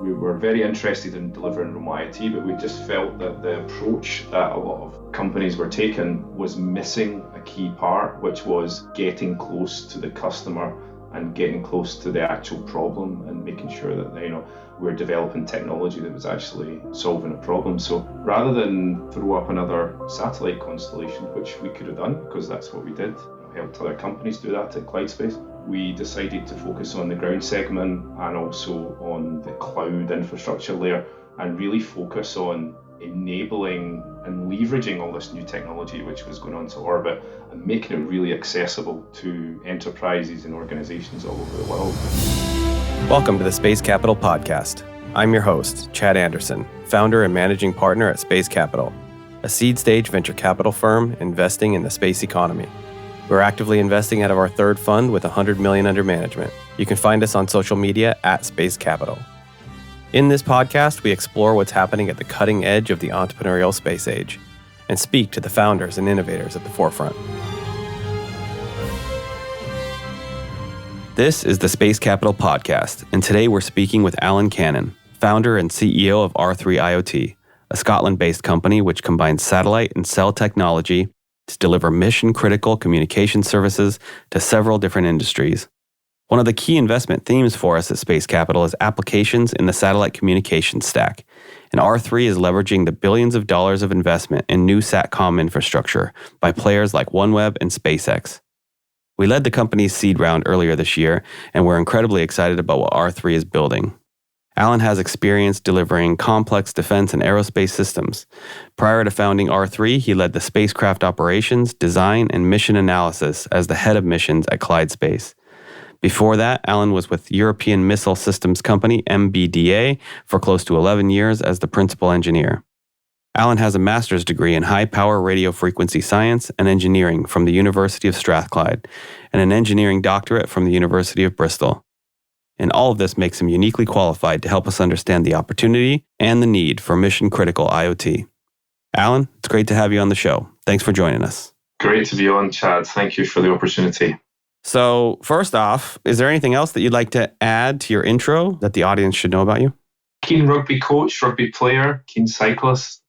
We were very interested in delivering remote IoT, but we just felt that the approach that a lot of companies were taking was missing a key part, which was getting close to the customer and getting close to the actual problem and making sure that we're developing technology that was actually solving a problem. So rather than throw up another satellite constellation, which we could have done because that's what we did, helped other companies do that at CloudSpace, we decided to focus on the ground segment and also on the cloud infrastructure layer and really focus on enabling and leveraging all this new technology which was going onto orbit and making it really accessible to enterprises and organizations all over the world. Welcome to the Space Capital Podcast. I'm your host, Chad Anderson, founder and managing partner at Space Capital, a seed-stage venture capital firm investing in the space economy. We're actively investing out of our third fund with $100 million under management. You can find us on social media at Space Capital. In this podcast, we explore what's happening at the cutting edge of the entrepreneurial space age and speak to the founders and innovators at the forefront. This is the Space Capital Podcast, and today we're speaking with Allan Cannon, founder and CEO of R3 IoT, a Scotland-based company which combines satellite and cell technology to deliver mission-critical communication services to several different industries. One of the key investment themes for us at Space Capital is applications in the satellite communications stack, and R3 is leveraging the billions of dollars of investment in new SATCOM infrastructure by players like OneWeb and SpaceX. We led the company's seed round earlier this year, and we're incredibly excited about what R3 is building. Allan has experience delivering complex defense and aerospace systems. Prior to founding R3, he led the spacecraft operations, design, and mission analysis as the head of missions at CloudSpace. Before that, Allan was with European missile systems company MBDA for close to 11 years as the principal engineer. Allan has a master's degree in high-power radio frequency science and engineering from the University of Strathclyde and an engineering doctorate from the University of Bristol. And all of this makes him uniquely qualified to help us understand the opportunity and the need for mission-critical IoT. Allan, it's great to have you on the show. Thanks for joining us. Great to be on, Chad. Thank you for the opportunity. So first off, is there anything else that you'd like to add to your intro that the audience should know about you? Keen rugby coach, rugby player, keen cyclist.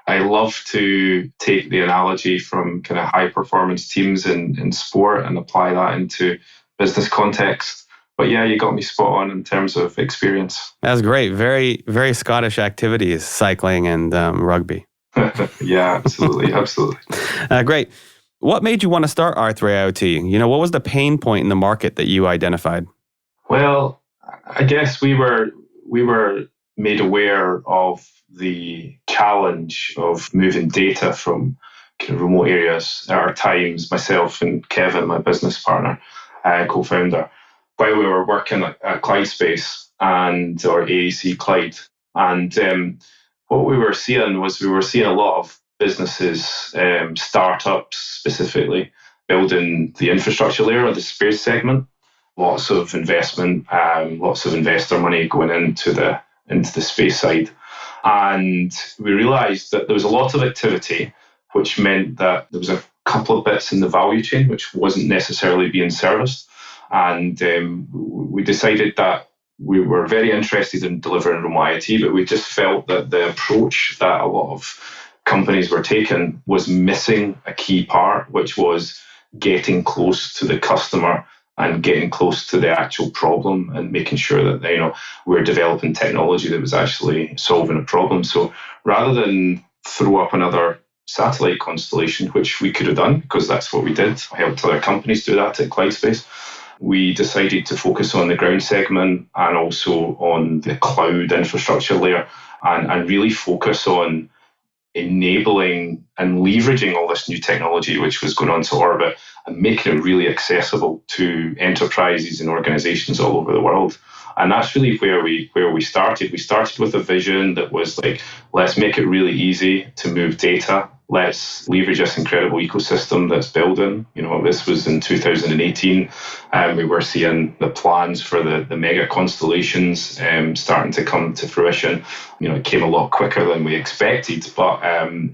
I love to take the analogy from kind of high-performance teams in sport and apply that into business context. But yeah, you got me spot on in terms of experience. That's great. Very, very Scottish activities, cycling and rugby. Yeah, absolutely. Absolutely. Great. What made you want to start R3 IoT? What was the pain point in the market that you identified? Well, I guess we were made aware of the challenge of moving data from kind of remote areas at our times, myself and Kevin, my business partner, co-founder, while we were working at CloudSpace or AEC Cloud. And what we were seeing a lot of businesses, startups specifically, building the infrastructure layer of the space segment. Lots of investment, lots of investor money going into the space side. And we realized that there was a lot of activity, which meant that there was a couple of bits in the value chain which wasn't necessarily being serviced. And we decided that we were very interested in delivering remote IoT, but we just felt that the approach that a lot of companies were taking was missing a key part, which was getting close to the customer and getting close to the actual problem and making sure that we're developing technology that was actually solving a problem. So rather than throw up another satellite constellation, which we could have done because that's what we did, helped other companies do that at CloudSpace, we decided to focus on the ground segment and also on the cloud infrastructure layer and really focus on enabling and leveraging all this new technology which was going onto orbit and making it really accessible to enterprises and organizations all over the world. And that's really where we started. We started with a vision that was like, let's make it really easy to move data let's leverage this incredible ecosystem that's building. This was in 2018, and we were seeing the plans for the mega constellations starting to come to fruition. It came a lot quicker than we expected, but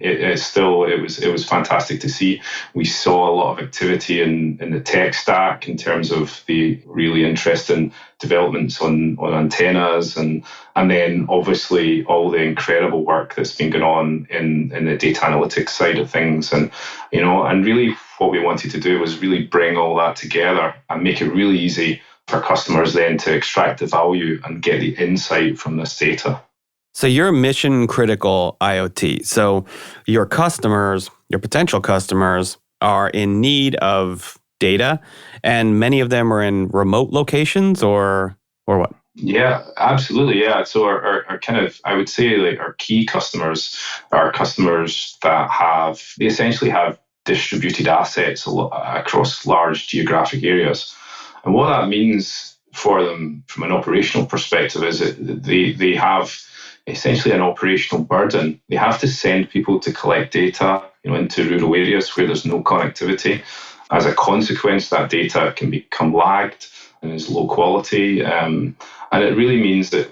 it was fantastic to see. We saw a lot of activity in the tech stack in terms of the really interesting developments on antennas, and then obviously all the incredible work that's been going on in the data analytics side of things. And really what we wanted to do was really bring all that together and make it really easy for customers then to extract the value and get the insight from this data. So you're mission critical IoT. So your customers, your potential customers, are in need of data, and many of them are in remote locations, or what? Yeah, absolutely. Yeah. So our kind of, I would say, like, our key customers are customers that they essentially have distributed assets across large geographic areas. And what that means for them from an operational perspective is that they have essentially an operational burden. They have to send people to collect data, into rural areas where there's no connectivity. As a consequence, that data can become lagged and is low quality. And it really means that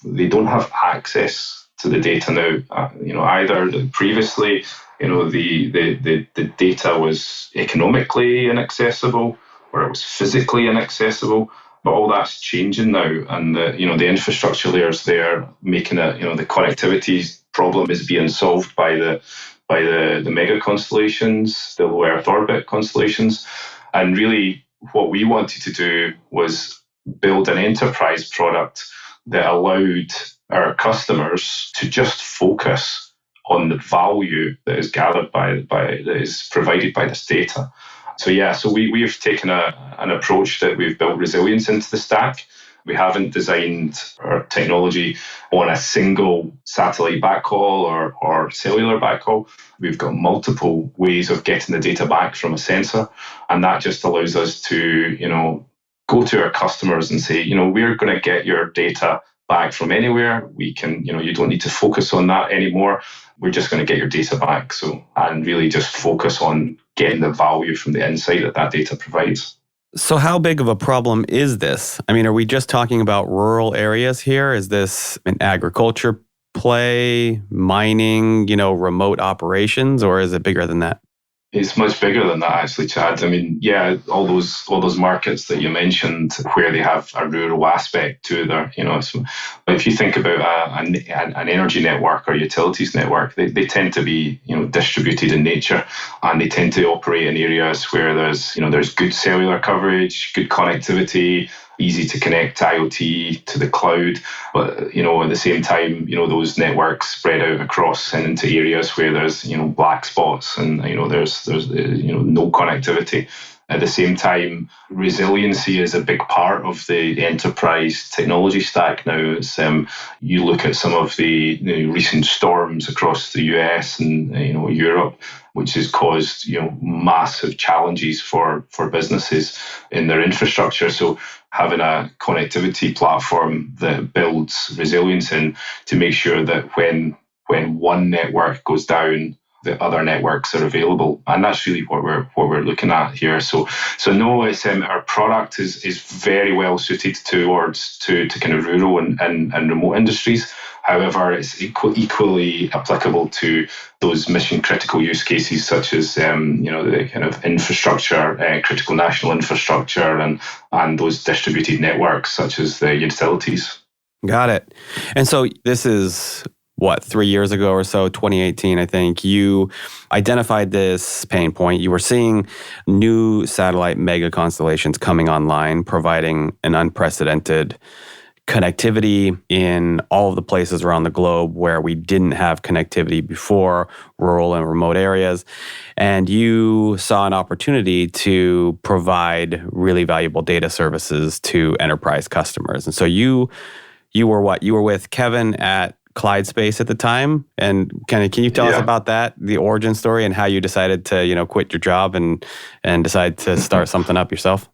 they don't have access to the data now. Either previously, the data was economically inaccessible or it was physically inaccessible. But all that's changing now, and the infrastructure layers there making it. The connectivity problem is being solved by the mega constellations, the low Earth orbit constellations, and really what we wanted to do was build an enterprise product that allowed our customers to just focus on the value that is gathered that is provided by this data. So we've taken an approach that we've built resilience into the stack. We haven't designed our technology on a single satellite backhaul or cellular backhaul. We've got multiple ways of getting the data back from a sensor, and that just allows us to, go to our customers and say, we're going to get your data back from anywhere. We can, you don't need to focus on that anymore. We're just going to get your data back. And really just focus on getting the value from the insight that data provides. So how big of a problem is this? I mean, are we just talking about rural areas here? Is this an agriculture play, mining, remote operations, or is it bigger than that? It's much bigger than that, actually, Chad. I mean, yeah, all those markets that you mentioned where they have a rural aspect to their, so if you think about an energy network or utilities network, they tend to be, distributed in nature, and they tend to operate in areas where there's good cellular coverage, good connectivity, easy to connect IoT to the cloud, but at the same time, those networks spread out across and into areas where there's black spots and there's no connectivity. At the same time, resiliency is a big part of the enterprise technology stack now. It's, you look at some of the recent storms across the US and Europe, which has caused massive challenges for businesses in their infrastructure. So having a connectivity platform that builds resilience in to make sure that when one network goes down, the other networks are available, and that's really what we're looking at here. So no, it's our product is very well suited towards to kind of rural and remote industries. However, it's equally applicable to those mission critical use cases such as the kind of infrastructure, critical national infrastructure, and those distributed networks such as the utilities. Got it. And so this is 3 years ago or so, 2018, I think, you identified this pain point. You were seeing new satellite mega constellations coming online, providing an unprecedented connectivity in all of the places around the globe where we didn't have connectivity before, rural and remote areas. And you saw an opportunity to provide really valuable data services to enterprise customers. And so you were what? You were with Kevin at Clyde Space at the time, and can you tell us about that, the origin story, and how you decided to quit your job and decide to start something up yourself?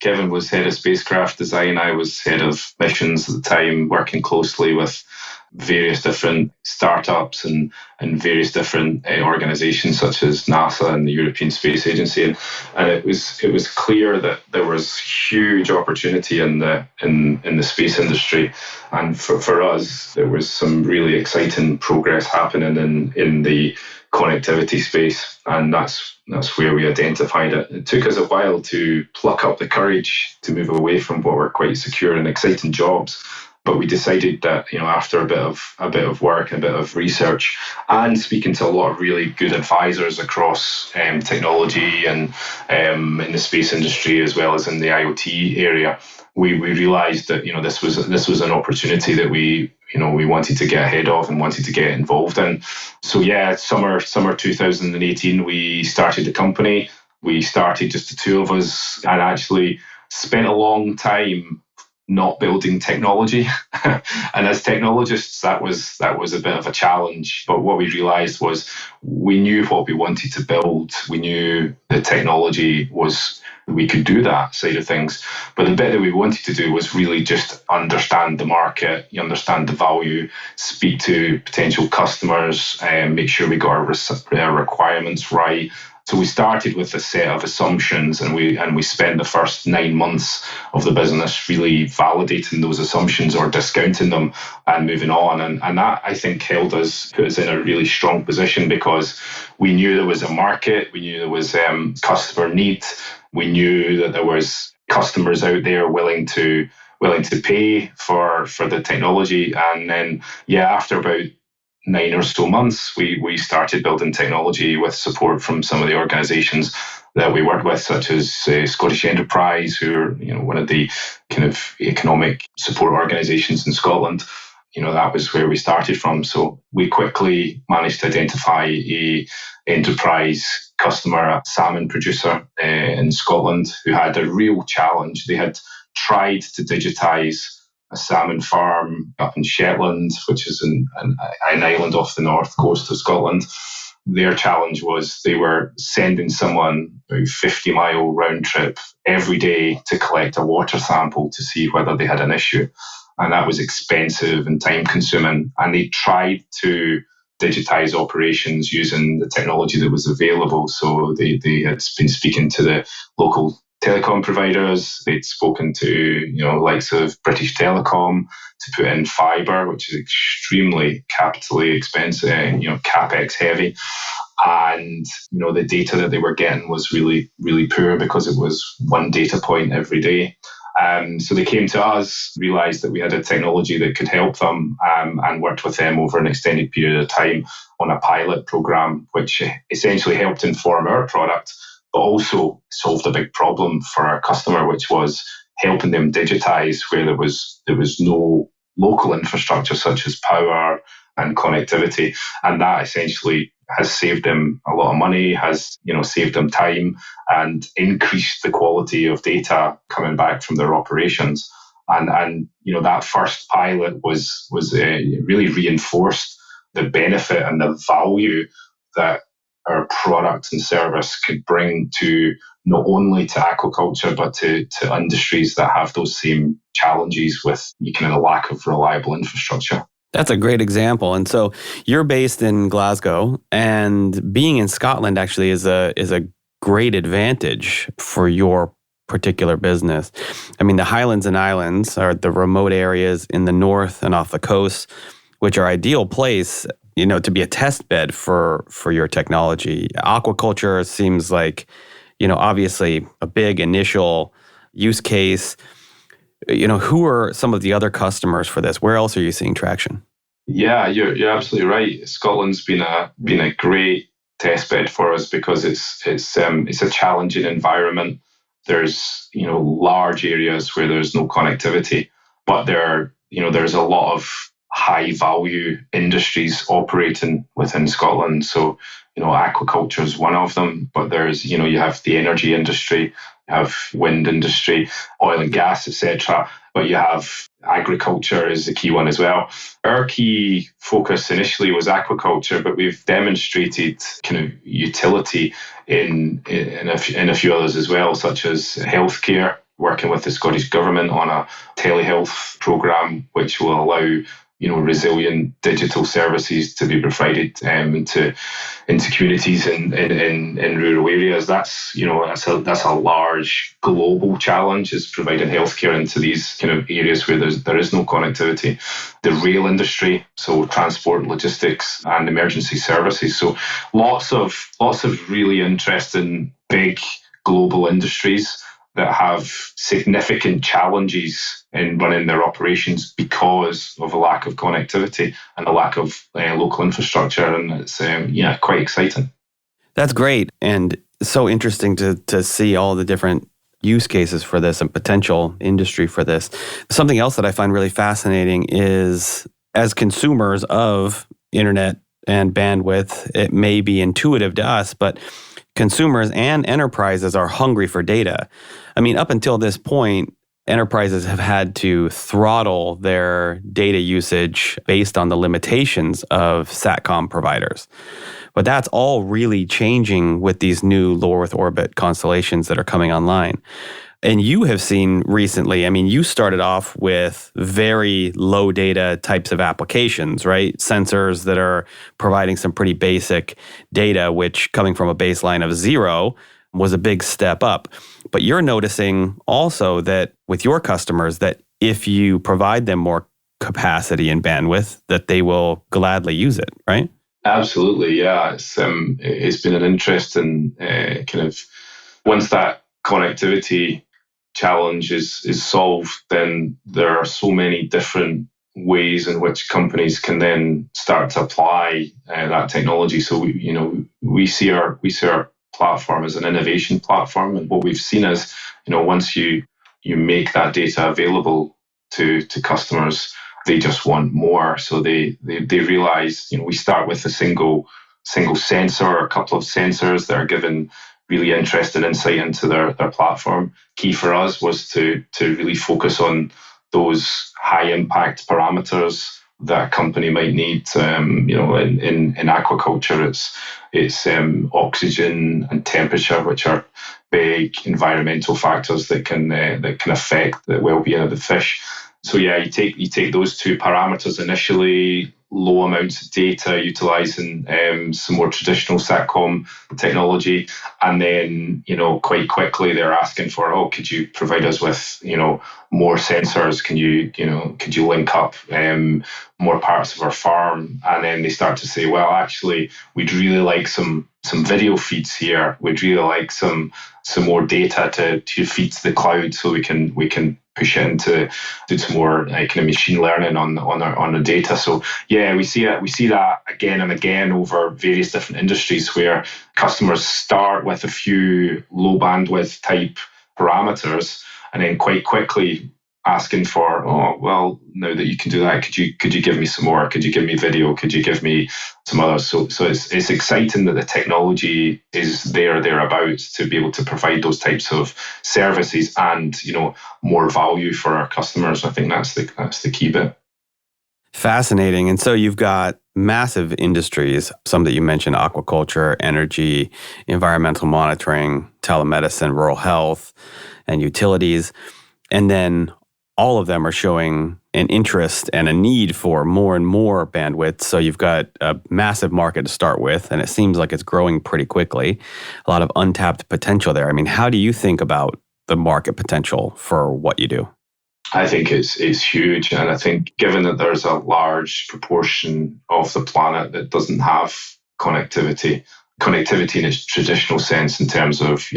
Kevin was head of spacecraft design. I was head of missions at the time, working closely with various different startups and various different organizations such as NASA and the European Space Agency, and it was clear that there was huge opportunity in the space industry, and for us there was some really exciting progress happening in the connectivity space, and that's where we identified it. It took us a while to pluck up the courage to move away from what were quite secure and exciting jobs. But we decided that, after a bit of work and a bit of research, and speaking to a lot of really good advisors across technology and in the space industry as well as in the IoT area, we realised that this was an opportunity that we wanted to get ahead of and wanted to get involved in. So yeah, summer 2018, we started the company. We started just the two of us, and actually spent a long time not building technology. And as technologists, that was a bit of a challenge. But what we realized was we knew what we wanted to build. We knew the technology was, we could do that side of things. But the bit that we wanted to do was really just understand the market, understand the value, speak to potential customers, and make sure we got our requirements right. So we started with a set of assumptions, and we spent the first 9 months of the business really validating those assumptions or discounting them and moving on. And that, I think, put us in a really strong position, because we knew there was a market, we knew there was customer need, we knew that there was customers out there willing to pay for the technology. And then, after about 9 or so months, we started building technology with support from some of the organisations that we work with, such as Scottish Enterprise, who are one of the kind of economic support organisations in Scotland. That was where we started from. So we quickly managed to identify a enterprise customer, a salmon producer in Scotland, who had a real challenge. They had tried to digitise a salmon farm up in Shetland, which is an island off the north coast of Scotland. Their challenge was they were sending someone a 50-mile round trip every day to collect a water sample to see whether they had an issue. And that was expensive and time consuming. And they tried to digitize operations using the technology that was available. So they had been speaking to the local telecom providers. They'd spoken to likes of British Telecom to put in fibre, which is extremely capitally expensive, capex heavy. And the data that they were getting was really, really poor, because it was one data point every day. So they came to us, realised that we had a technology that could help them, and worked with them over an extended period of time on a pilot programme, which essentially helped inform our product, but also solved a big problem for our customer, which was helping them digitise where there was no local infrastructure such as power and connectivity. And that essentially has saved them a lot of money, has saved them time, and increased the quality of data coming back from their operations. And that first pilot was really reinforced the benefit and the value that our product and service could bring to not only to aquaculture, but to industries that have those same challenges with kind of the lack of reliable infrastructure. That's a great example. And so you're based in Glasgow, and being in Scotland actually is a great advantage for your particular business. I mean, the Highlands and Islands are the remote areas in the north and off the coast, which are ideal place, to be a test bed for your technology. Aquaculture seems like, obviously a big initial use case. Who are some of the other customers for this? Where else are you seeing traction? Yeah, you're absolutely right. Scotland's been a great test bed for us, because it's a challenging environment. There's large areas where there's no connectivity, but there's a lot of high value industries operating within Scotland. So aquaculture is one of them, but there's you have the energy industry, you have wind industry, oil and gas, etc. But you have agriculture is the key one as well. Our key focus initially was aquaculture, but we've demonstrated kind of utility in a few others as well, such as healthcare, working with the Scottish Government on a telehealth programme, which will allow resilient digital services to be provided into communities in rural areas. That's a large global challenge, is providing healthcare into these kind of areas where there is no connectivity. The rail industry, so transport, logistics, and emergency services. So lots of really interesting big global industries that have significant challenges in running their operations because of a lack of connectivity and a lack of local infrastructure. And it's quite exciting. That's great. And so interesting to see all the different use cases for this and potential industry for this. Something else that I find really fascinating is, as consumers of internet and bandwidth, it may be intuitive to us, but consumers and enterprises are hungry for data. I mean, up until this point, enterprises have had to throttle their data usage based on the limitations of SATCOM providers. But that's all really changing with these new low Earth orbit constellations that are coming online. And you have seen recently, I mean, you started off with very low data types of applications, right? Sensors that are providing some pretty basic data, which coming from a baseline of 0 was a big step up. But you're noticing also that with your customers, that if you provide them more capacity and bandwidth, that they will gladly use it, right? Absolutely, yeah. It's been an interesting kind of, once that connectivity challenge is solved, then there are so many different ways in which companies can then start to apply that technology. So we see our platform as an innovation platform, and what we've seen is, once you make that data available to customers, they just want more. So they realize, we start with a single sensor or a couple of sensors that are given really interesting insight into their platform. Key for us was to really focus on those high impact parameters that a company might need. In aquaculture, it's oxygen and temperature, which are big environmental factors that can affect the well-being of the fish. So yeah, you take those two parameters initially, low amounts of data, utilizing some more traditional SATCOM technology, and then quite quickly they're asking for, could you provide us with more sensors? Could you link up more parts of our farm? And then they start to say, well, actually, we'd really like some video feeds here. We'd really like some more data to feed to the cloud, so we can push it into do some more kind of machine learning on the data. So yeah, we see that again and again over various different industries, where customers start with a few low bandwidth type parameters, and then quite quickly asking for, now that you can do that, could you give me some more? Could you give me video? Could you give me some others? So it's exciting that the technology is thereabouts to be able to provide those types of services and more value for our customers. I think that's the key bit. Fascinating. And so you've got massive industries, some that you mentioned: aquaculture, energy, environmental monitoring, telemedicine, rural health, and utilities. And then all of them are showing an interest and a need for more and more bandwidth. So you've got a massive market to start with, and it seems like it's growing pretty quickly. A lot of untapped potential there. I mean, how do you think about the market potential for what you do? I think it's huge. And I think, given that there's a large proportion of the planet that doesn't have connectivity in its traditional sense, in terms of,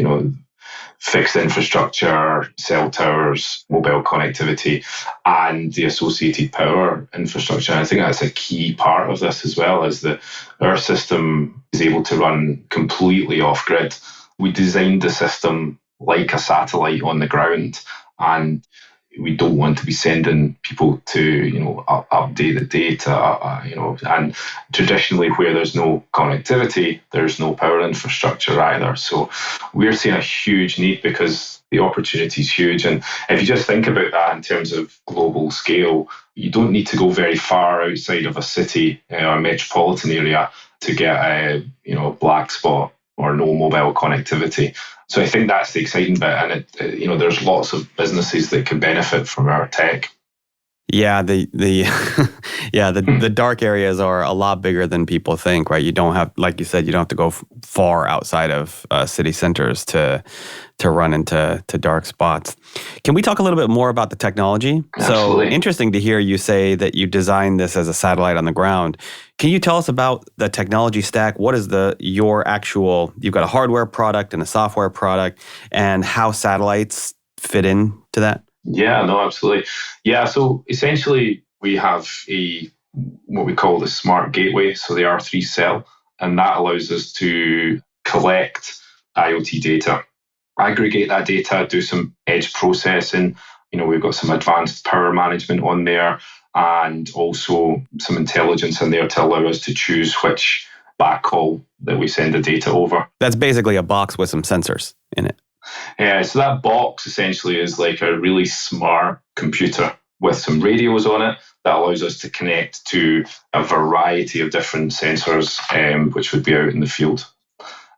fixed infrastructure, cell towers, mobile connectivity, and the associated power infrastructure. And I think that's a key part of this as well, is that our system is able to run completely off grid. We designed the system like a satellite on the ground, and we don't want to be sending people to, update the data, and traditionally, where there's no connectivity, there's no power infrastructure either. So we're seeing a huge need, because the opportunity is huge. And if you just think about that in terms of global scale, you don't need to go very far outside of a city or a metropolitan area to get a, black spot or no mobile connectivity. So I think that's the exciting bit, and there's lots of businesses that can benefit from our tech. Yeah, the the dark areas are a lot bigger than people think, right? You don't have, like you said, you don't have to go far outside of city centers to run into dark spots. Can we talk a little bit more about the technology? So Absolutely. interesting to hear you say that you designed this as a satellite on the ground. Can you tell us about the technology stack? What is your actual? You've got a hardware product and a software product, and how satellites fit into that? Yeah, no, absolutely. Yeah, so essentially we have what we call the smart gateway, so the R3 cell, and that allows us to collect IoT data, aggregate that data, do some edge processing. We've got some advanced power management on there, and also some intelligence in there to allow us to choose which backhaul that we send the data over. That's basically a box with some sensors in it. Yeah, so that box essentially is like a really smart computer with some radios on it that allows us to connect to a variety of different sensors, which would be out in the field.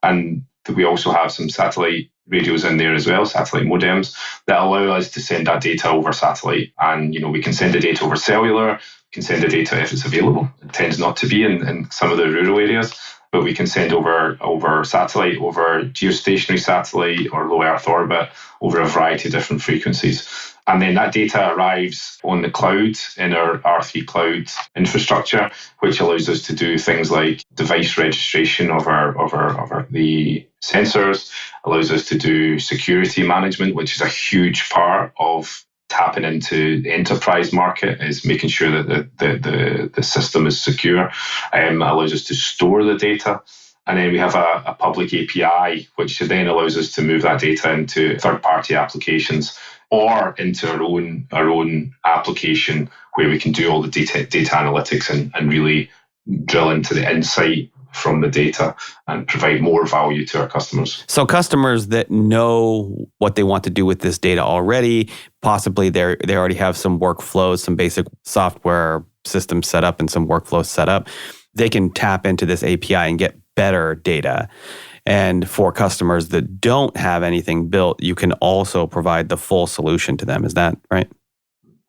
And we also have some satellite radios in there as well, satellite modems, that allow us to send that data over satellite. And, we can send the data over cellular, we can send the data if it's available. It tends not to be in some of the rural areas, but we can send over satellite, over geostationary satellite or low Earth orbit, over a variety of different frequencies. And then that data arrives on the cloud in our R3 cloud infrastructure, which allows us to do things like device registration of the sensors, allows us to do security management, which is a huge part of tapping into the enterprise market, is making sure that the system is secure. Allows us to store the data. And then we have a public API, which then allows us to move that data into third-party applications or into our own application where we can do all the data analytics and really drill into the insight from the data and provide more value to our customers. So customers that know what they want to do with this data already, possibly they already have some workflows, some basic software systems set up and some workflows set up, they can tap into this API and get better data. And for customers that don't have anything built, you can also provide the full solution to them. Is that right?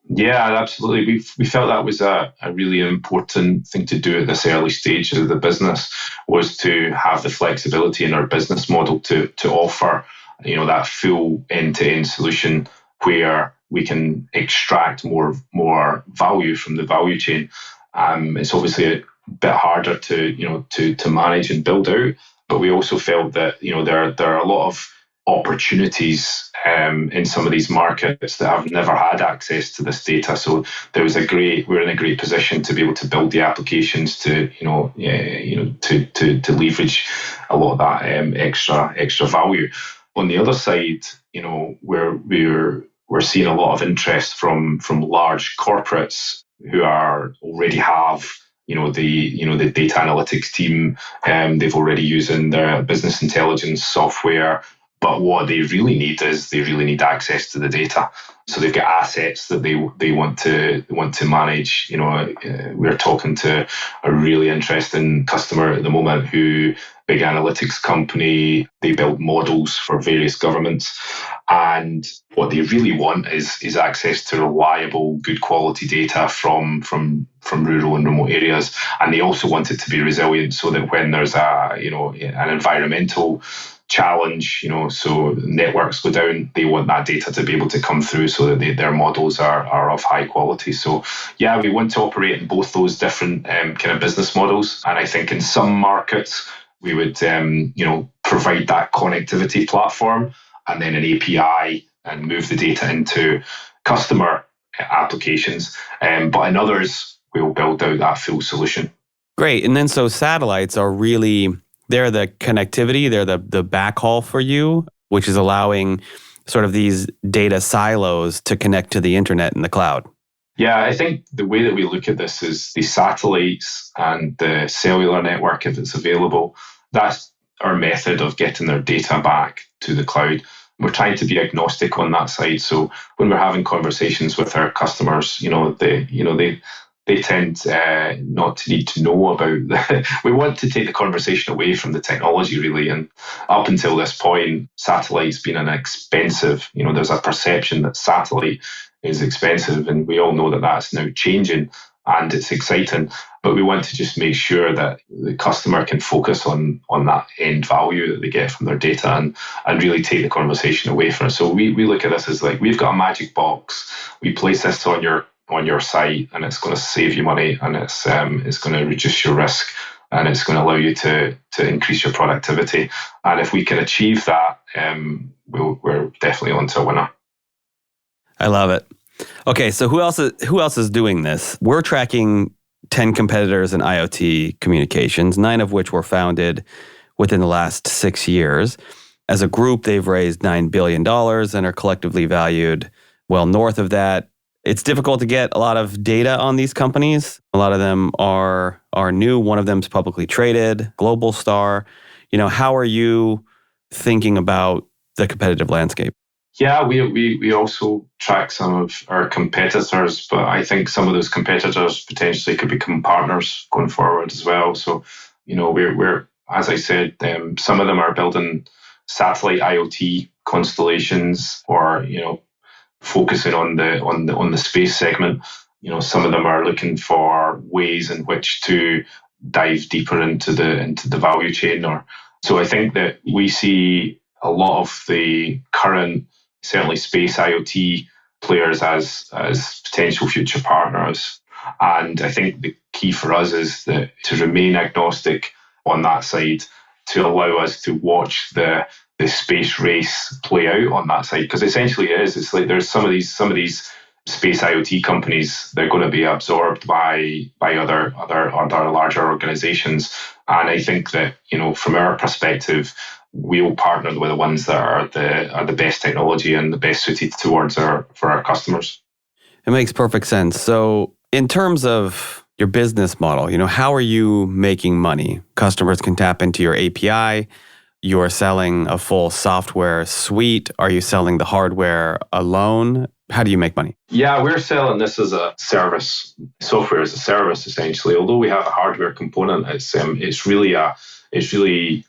Yeah, absolutely. We felt that was a really important thing to do at this early stage of the business, was to have the flexibility in our business model to offer, that full end-to-end solution where we can extract more value from the value chain. It's obviously a bit harder to manage and build out, but we also felt that there are a lot of opportunities in some of these markets that have never had access to this data. So we're in a great position to be able to build the applications to leverage a lot of that extra value. On the other side, we're seeing a lot of interest from large corporates who already have the data analytics team. They've already using their business intelligence software. But what they really need is they really need access to the data. So they've got assets that they want to manage. We're talking to a really interesting customer at the moment who, big analytics company, they build models for various governments. And what they really want is access to reliable, good quality data from rural and remote areas. And they also want it to be resilient so that when there's an environmental challenge, so networks go down, they want that data to be able to come through so that their models are of high quality. So yeah, we want to operate in both those different kind of business models. And I think in some markets, we would provide that connectivity platform and then an API and move the data into customer applications. But in others, we'll build out that full solution. Great. And then so satellites are really, they're the connectivity, they're the backhaul for you, which is allowing sort of these data silos to connect to the internet and the cloud. Yeah, I think the way that we look at this is the satellites and the cellular network, if it's available, that's our method of getting their data back to the cloud. We're trying to be agnostic on that side. So when we're having conversations with our customers, they tend not to need to know about we want to take the conversation away from the technology, really. And up until this point, satellite's been an expensive, there's a perception that satellite is expensive, and we all know that that's now changing and it's exciting. But we want to just make sure that the customer can focus on that end value that they get from their data, and really take the conversation away from it. So we look at this as like, we've got a magic box. We place this on your site, and it's going to save you money, and it's going to reduce your risk, and it's going to allow you to increase your productivity. And if we can achieve that, we're definitely onto a winner. I love it. Okay, so who else is doing this? We're tracking 10 competitors in IoT communications, 9 of which were founded within the last 6 years. As a group, they've raised $9 billion and are collectively valued well north of that. It's difficult to get a lot of data on these companies. A lot of them are new. One of them is publicly traded, global star. How are you thinking about the competitive landscape? Yeah, we also track some of our competitors, but I think some of those competitors potentially could become partners going forward as well. So, we're as I said, some of them are building satellite IoT constellations, or focusing on the space segment. Some of them are looking for ways in which to dive deeper into the value chain. So I think that we see a lot of the current, certainly space IoT players as potential future partners. And I think the key for us is that to remain agnostic on that side, to allow us to watch the space race play out on that side, because essentially it's like there's some of these space IoT companies, they're going to be absorbed by other larger organizations. And I think that, from our perspective, we'll partner with the ones that are the best technology and the best suited for our customers. It makes perfect sense. So in terms of your business model, how are you making money? Customers can tap into your API. You're selling a full software suite. Are you selling the hardware alone? How do you make money? Yeah, we're selling this as a service, software as a service, essentially. Although we have a hardware component, it's really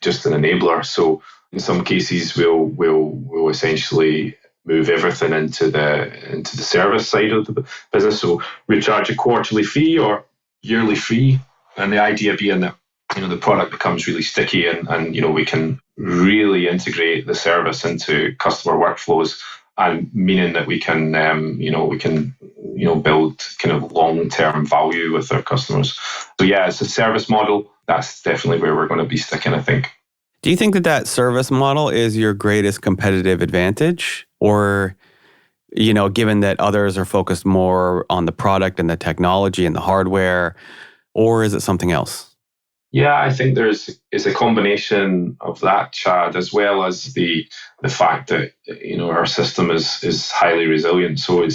just an enabler. So in some cases, we'll essentially move everything into the service side of the business. So we charge a quarterly fee or yearly fee, and the idea being that the product becomes really sticky, and we can really integrate the service into customer workflows, and meaning that we can build kind of long-term value with our customers. So yeah, it's a service model. That's definitely where we're going to be sticking, I think. Do you think that service model is your greatest competitive advantage? Or, given that others are focused more on the product and the technology and the hardware, or is it something else? Yeah, I think it's a combination of that, Chad, as well as the fact that our system is highly resilient. So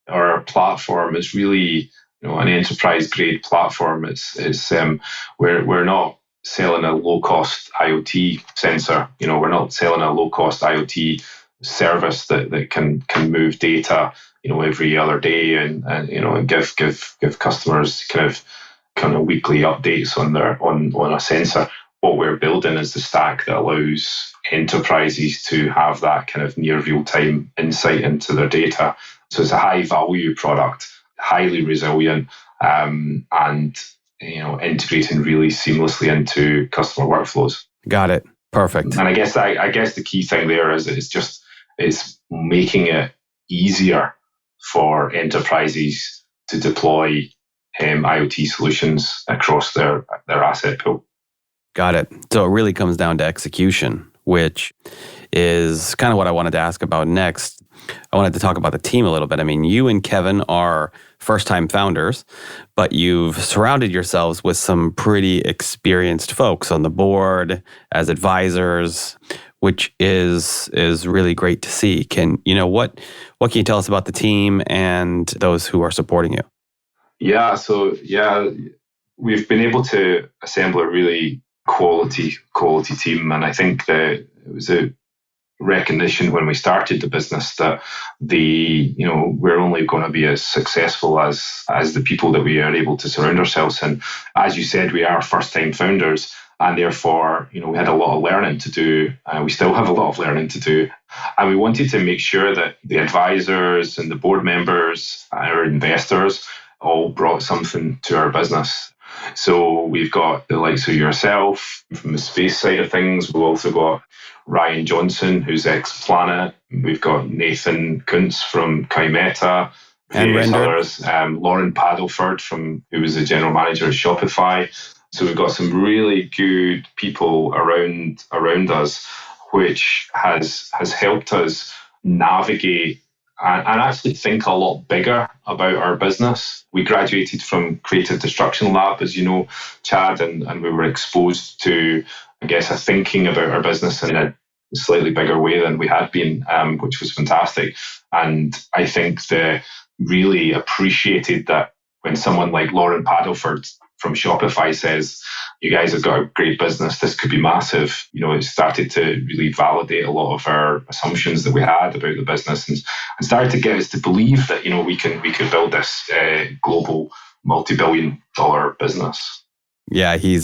our platform is really an enterprise grade platform. We're not selling a low cost IoT sensor. We're not selling a low cost IoT service that can move data every other day, and give customers kind of weekly updates on a sensor. What we're building is the stack that allows enterprises to have that kind of near real-time insight into their data. So it's a high value product, highly resilient, and integrating really seamlessly into customer workflows. Got it. Perfect. And I guess the key thing there is it's making it easier for enterprises to deploy IoT solutions across their asset pool. Got it. So it really comes down to execution, which is kind of what I wanted to ask about next. I wanted to talk about the team a little bit. I mean, you and Kevin are first-time founders, but you've surrounded yourselves with some pretty experienced folks on the board as advisors, which is really great to see. What can you tell us about the team and those who are supporting you? Yeah, we've been able to assemble a really quality team, and I think that it was a recognition when we started the business that we're only going to be as successful as the people that we are able to surround ourselves in. As you said, we are first time founders, And therefore, we had a lot of learning to do. We still have a lot of learning to do. And we wanted to make sure that the advisors and the board members, our investors, all brought something to our business. So we've got the likes of yourself from the space side of things. We've also got Ryan Johnson, who's ex-Planet. We've got Nathan Kuntz from Kymeta. And others. Lauren Paddleford, who was the general manager at Shopify. So we've got some really good people around us, which has helped us navigate and actually think a lot bigger about our business. We graduated from Creative Destruction Lab, as you know, Chad, and we were exposed to, I guess, a thinking about our business in a slightly bigger way than we had been, which was fantastic. And I think they really appreciated that when someone like Lauren Paddleford from Shopify says, you guys have got a great business, this could be massive. It started to really validate a lot of our assumptions that we had about the business and started to get us to believe that, we could build this global multi-billion-dollar business. Yeah, he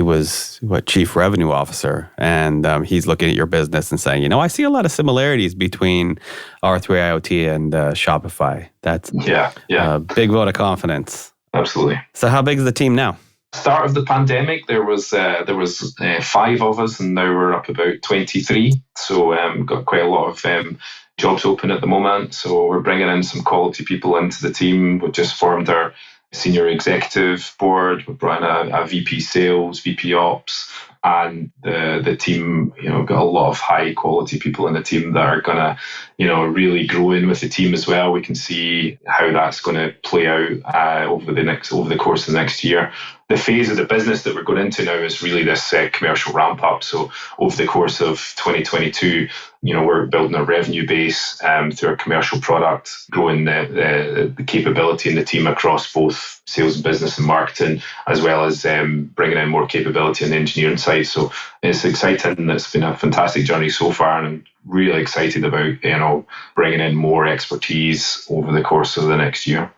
was chief revenue officer, and he's looking at your business and saying, I see a lot of similarities between R3 IoT and Shopify. That's a big vote of confidence. Absolutely. So how big is the team now? Start of the pandemic, there was 5 of us, and now we're up about 23. So we've got quite a lot of jobs open at the moment. So we're bringing in some quality people into the team. We've just formed our senior executive board. We've brought in a VP sales, VP ops, and the team, got a lot of high quality people in the team that are going to, really grow in with the team as well. We can see how that's going to play out over the course of the next year. The phase of the business that we're going into now is really this commercial ramp up. So over the course of 2022, we're building a revenue base through our commercial product, growing the capability in the team across both sales and business and marketing, as well as bringing in more capability on the engineering side. So it's exciting. It's been a fantastic journey so far, and I'm really excited about bringing in more expertise over the course of the next year.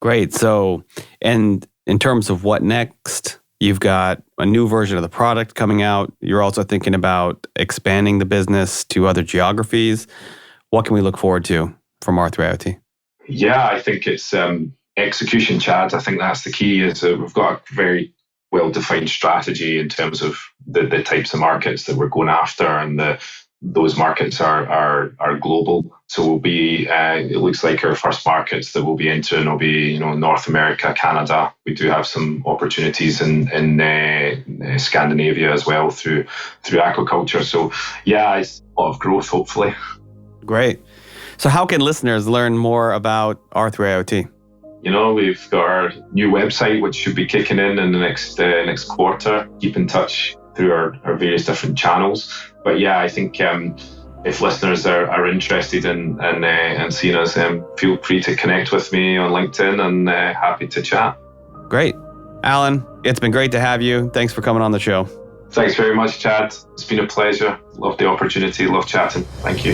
Great. So, and in terms of what next, you've got a new version of the product coming out. You're also thinking about expanding the business to other geographies. What can we look forward to from R3 IoT? Yeah, I think it's execution, Chad. I think that's the key. Is we've got a very well-defined strategy in terms of the types of markets that we're going after, and those markets are global. So we'll be, it looks like our first markets that we'll be entering will be, North America, Canada. We do have some opportunities in Scandinavia as well through aquaculture. So yeah, it's a lot of growth, hopefully. Great. So how can listeners learn more about R3 IoT? We've got our new website, which should be kicking in the next quarter. Keep in touch through our various different channels. But yeah, I think if listeners are interested in seeing us, feel free to connect with me on LinkedIn, and happy to chat. Great. Allan, it's been great to have you. Thanks for coming on the show. Thanks very much, Chad. It's been a pleasure. Love the opportunity. Love chatting. Thank you.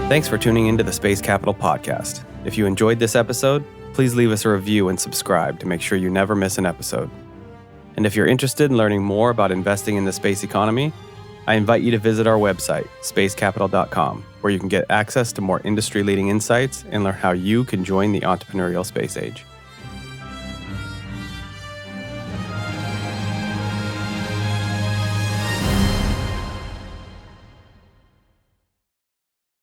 Thanks for tuning into the Space Capital Podcast. If you enjoyed this episode, please leave us a review and subscribe to make sure you never miss an episode. And if you're interested in learning more about investing in the space economy, I invite you to visit our website, spacecapital.com, where you can get access to more industry-leading insights and learn how you can join the entrepreneurial space age.